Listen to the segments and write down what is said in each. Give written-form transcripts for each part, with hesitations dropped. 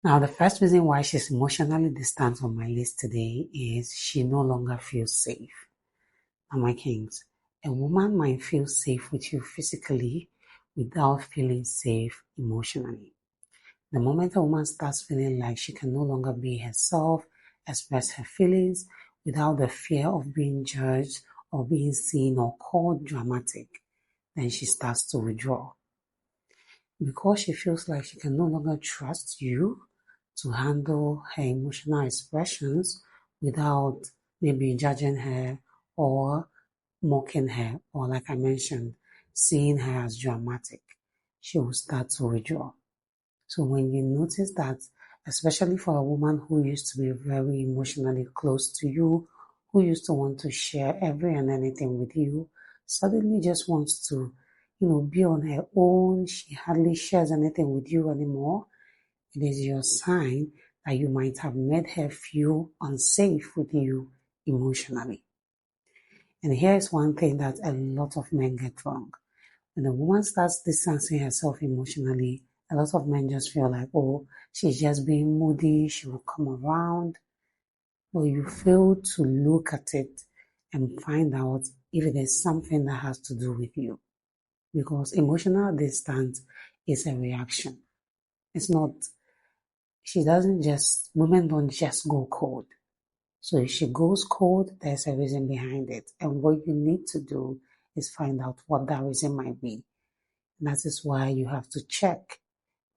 Now, the first reason why she's emotionally distant on my list today is she no longer feels safe. Now, my kings, a woman might feel safe with you physically without feeling safe emotionally. The moment a woman starts feeling like she can no longer be herself, express her feelings without the fear of being judged or being seen or called dramatic, then she starts to withdraw. Because she feels like she can no longer trust you to handle her emotional expressions without maybe judging her or mocking her, or like I mentioned, seeing her as dramatic, she will start to withdraw. So when you notice that, especially for a woman who used to be very emotionally close to you, who used to want to share every and anything with you, suddenly just wants to, be on her own. She hardly shares anything with you anymore. It is your sign that you might have made her feel unsafe with you emotionally. And here is one thing that a lot of men get wrong. When a woman starts distancing herself emotionally, a lot of men just feel like, oh, she's just being moody, she will come around. But you fail to look at it and find out if it is something that has to do with you. Because emotional distance is a reaction. It's not, women don't just go cold. So if she goes cold, there's a reason behind it. And what you need to do is find out what that reason might be. And that is why you have to check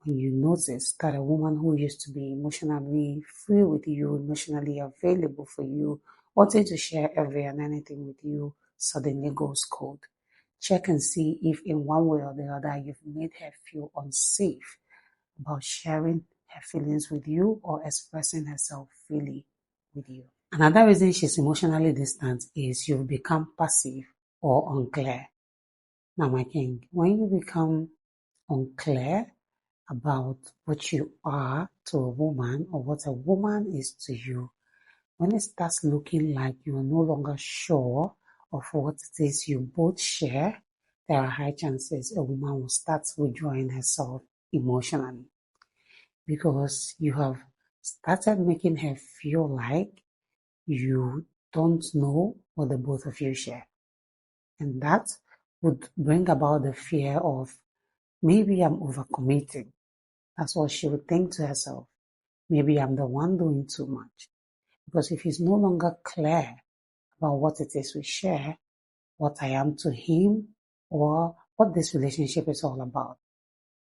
when you notice that a woman who used to be emotionally free with you, emotionally available for you, wanting to share every and anything with you, suddenly goes cold. Check and see if in one way or the other you've made her feel unsafe about sharing her feelings with you or expressing herself freely with you. Another reason she's emotionally distant is you've become passive or unclear. Now, my king, when you become unclear about what you are to a woman or what a woman is to you, when it starts looking like you are no longer sure of what it is you both share, there are high chances a woman will start withdrawing herself emotionally because you have started making her feel like you don't know what the both of you share. And that would bring about the fear of maybe I'm overcommitting. That's what she would think to herself. Maybe I'm the one doing too much. Because if he's no longer clear about what it is we share, what I am to him, or what this relationship is all about,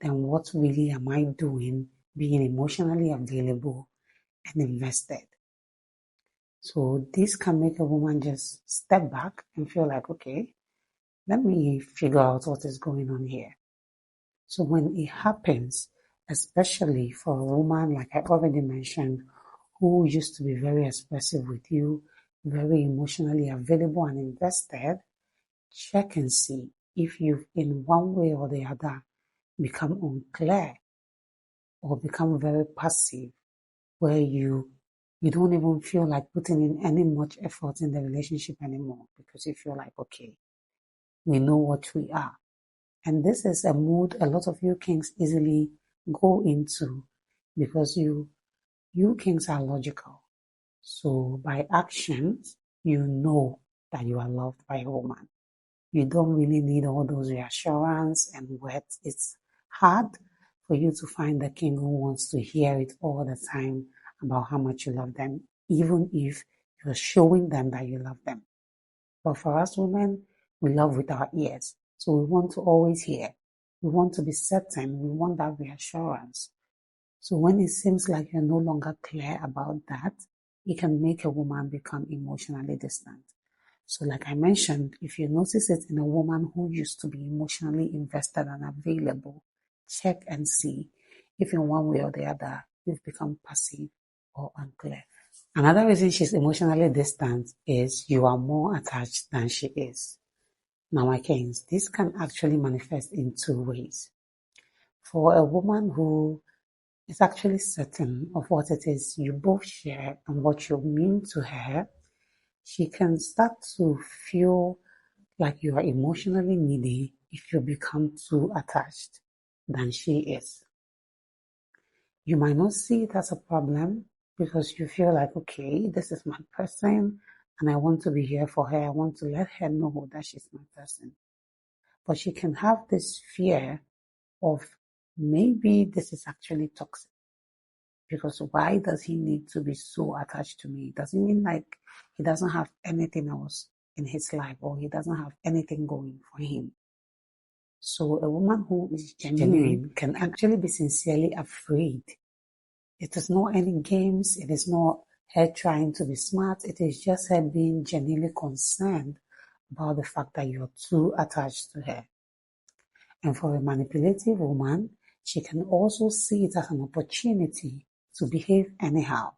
then what really am I doing being emotionally available and invested? So this can make a woman just step back and feel like, okay, let me figure out what is going on here. So when it happens, especially for a woman, like I already mentioned, who used to be very expressive with you, very emotionally available and invested, check and see if you've in one way or the other become unclear or become very passive, where you don't even feel like putting in any much effort in the relationship anymore because you feel like, okay, we know what we are. And this is a mood a lot of you kings easily go into because you kings are logical. So by actions, you know that you are loved by a woman. You don't really need all those reassurance and words. It's hard for you to find the king who wants to hear it all the time about how much you love them, even if you're showing them that you love them. But for us women, we love with our ears. So we want to always hear. We want to be certain. We want that reassurance. So when it seems like you're no longer clear about that, it can make a woman become emotionally distant. So like I mentioned, if you notice it in a woman who used to be emotionally invested and available, check and see if in one way or the other you've become passive or unclear. Another reason she's emotionally distant is you are more attached than she is. Now, my kings, this can actually manifest in two ways. For a woman who is actually certain of what it is you both share and what you mean to her, she can start to feel like you are emotionally needy if you become too attached than she is. You might not see it as a problem because you feel like, okay, this is my person and I want to be here for her. I want to let her know that she's my person. But she can have this fear of maybe this is actually toxic. Because why does he need to be so attached to me? Does it mean like he doesn't have anything else in his life or he doesn't have anything going for him? So a woman who is genuine can actually be sincerely afraid. It is not any games. It is not her trying to be smart. It is just her being genuinely concerned about the fact that you're too attached to her. And for a manipulative woman, she can also see it as an opportunity to behave anyhow.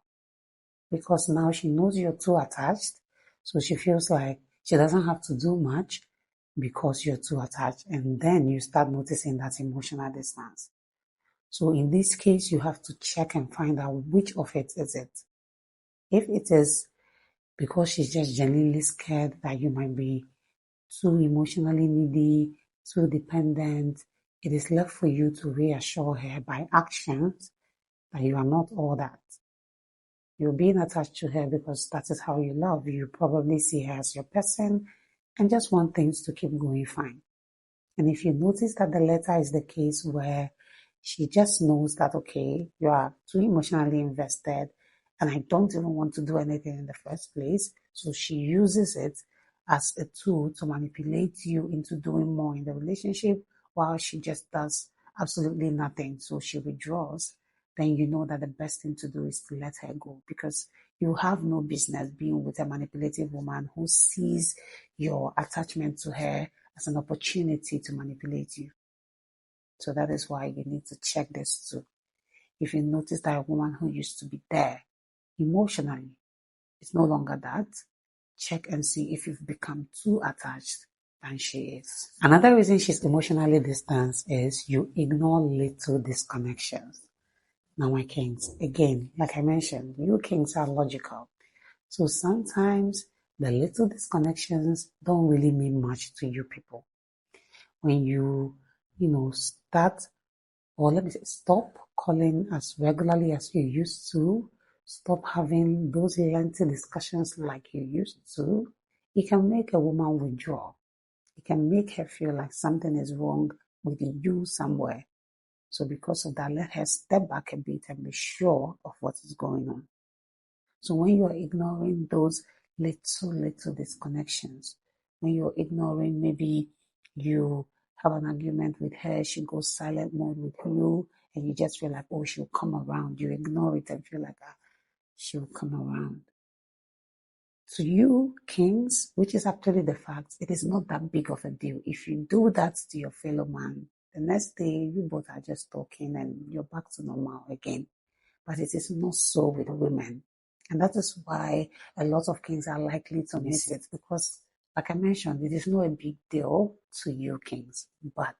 Because now she knows you're too attached, so she feels like she doesn't have to do much because you're too attached. And then you start noticing that emotional distance. So in this case, you have to check and find out which of it is it. If it is because she's just genuinely scared that you might be too emotionally needy, too dependent, it is left for you to reassure her by actions that you are not all that. You're being attached to her because that is how you love. You probably see her as your person and just want things to keep going fine. And if you notice that the latter is the case where she just knows that, okay, you are too emotionally invested and I don't even want to do anything in the first place. So she uses it as a tool to manipulate you into doing more in the relationship while she just does absolutely nothing. So she withdraws. Then you know that the best thing to do is to let her go because you have no business being with a manipulative woman who sees your attachment to her as an opportunity to manipulate you. So that is why you need to check this too. If you notice that a woman who used to be there emotionally is no longer that, check and see if you've become too attached than she is. Another reason she's emotionally distant is you ignore little disconnections. Now, my kings, again, like I mentioned, you kings are logical. So sometimes the little disconnections don't really mean much to you people. When start, or let me say, stop calling as regularly as you used to, stop having those lengthy discussions like you used to, it can make a woman withdraw. It can make her feel like something is wrong with you somewhere. So because of that, let her step back a bit and be sure of what is going on. So when you're ignoring those little disconnections, when you're ignoring maybe you have an argument with her, she goes silent mode with you, and you just feel like, oh, she'll come around. You ignore it and feel like, she'll come around. To you, kings, which is actually the fact, it is not that big of a deal. If you do that to your fellow man, the next day you both are just talking and you're back to normal again. But it is not so with women. And that is why a lot of kings are likely to miss it because, like I mentioned, it is not a big deal to you kings. But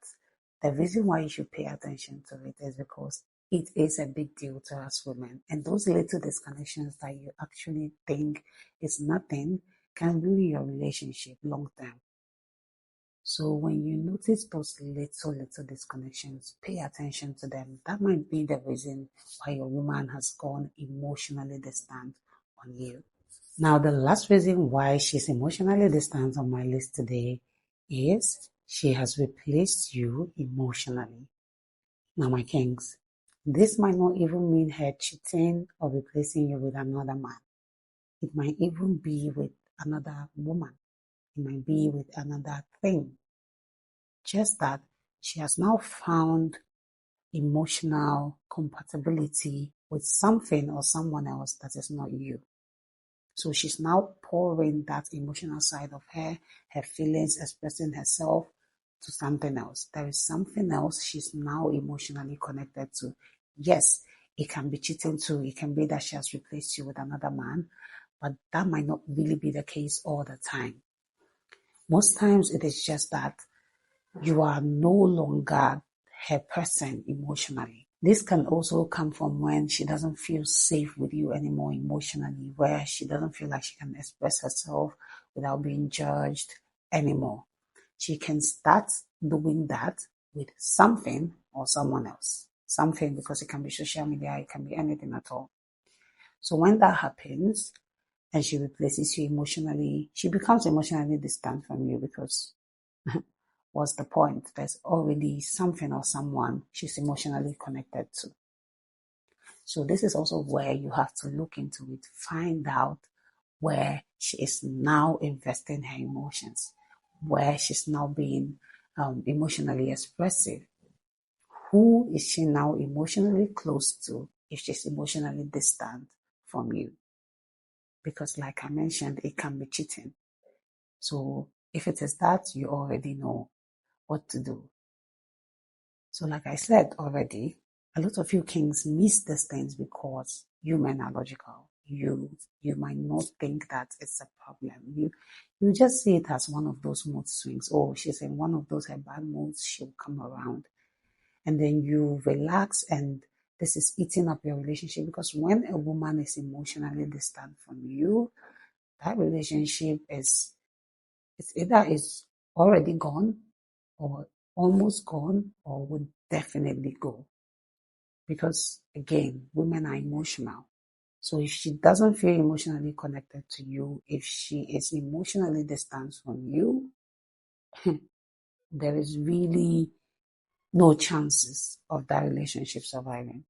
the reason why you should pay attention to it is because it is a big deal to us women. And those little disconnections that you actually think is nothing can ruin your relationship long term. So when you notice those little disconnections, pay attention to them. That might be the reason why your woman has gone emotionally distant on you. Now, the last reason why she's emotionally distant on my list today is she has replaced you emotionally. Now, my kings, this might not even mean her cheating or replacing you with another man. It might even be with another woman. It might be with another thing. Just that she has now found emotional compatibility with something or someone else that is not you. So she's now pouring that emotional side of her feelings, expressing herself to something else. There is something else she's now emotionally connected to. Yes, it can be cheating too. It can be that she has replaced you with another man, but that might not really be the case all the time. Most times it is just that you are no longer her person emotionally. This can also come from when she doesn't feel safe with you anymore emotionally, where she doesn't feel like she can express herself without being judged anymore. She can start doing that with something or someone else. something, because it can be social media, it can be anything at all. So when that happens and she replaces you emotionally, she becomes emotionally distant from you, because what's the point? There's already something or someone she's emotionally connected to. So this is also where you have to look into it, find out where she is now investing her emotions, where she's now being emotionally expressive. Who is she now emotionally close to if she's emotionally distant from you? Because like I mentioned, it can be cheating. So if it is that, you already know what to do. So like I said already, a lot of you kings miss these things because you men are logical. You might not think that it's a problem. You just see it as one of those mood swings. Oh, she's in one of those her bad moods, she'll come around. And then you relax, and this is eating up your relationship, because when a woman is emotionally distant from you, that relationship it's either is already gone, or almost gone, or would definitely go. Because again, women are emotional. So if she doesn't feel emotionally connected to you, if she is emotionally distant from you, there is really no chances of that relationship surviving.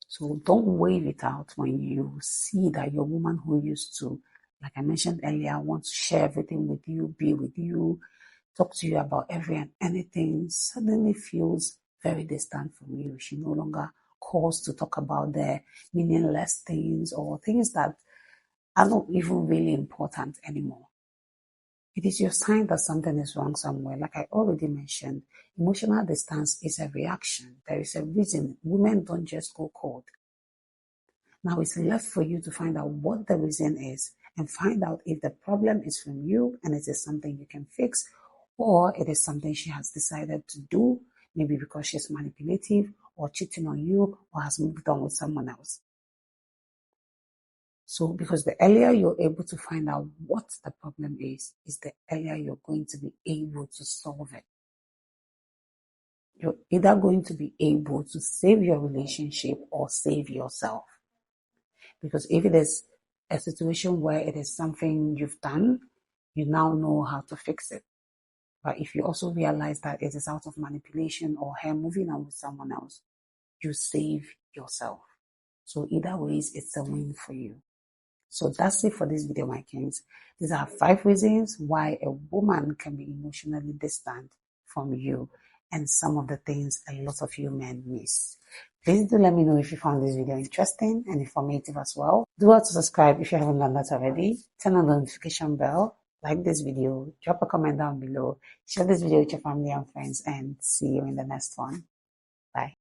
So don't wave it out when you see that your woman who used to, like I mentioned earlier, want to share everything with you, be with you, talk to you about every and anything, suddenly feels very distant from you. She no longer calls to talk about the meaningless things or things that are not even really important anymore. It is your sign that something is wrong somewhere. Like I already mentioned, emotional distance is a reaction. There is a reason. Women don't just go cold. Now it's left for you to find out what the reason is, and find out if the problem is from you and it is something you can fix, or it is something she has decided to do, maybe because she's manipulative or cheating on you or has moved on with someone else. So because the earlier you're able to find out what the problem is the earlier you're going to be able to solve it. You're either going to be able to save your relationship or save yourself. Because if it is a situation where it is something you've done, you now know how to fix it. But if you also realize that it is out of manipulation or her moving on with someone else, you save yourself. So either ways, it's a win for you. So that's it for this video, my kings. These are 5 reasons why a woman can be emotionally distant from you, and some of the things a lot of you men miss. Please do let me know if you found this video interesting and informative as well. Do want to subscribe if you haven't done that already. Turn on the notification bell, like this video, drop a comment down below, share this video with your family and friends, and see you in the next one. Bye.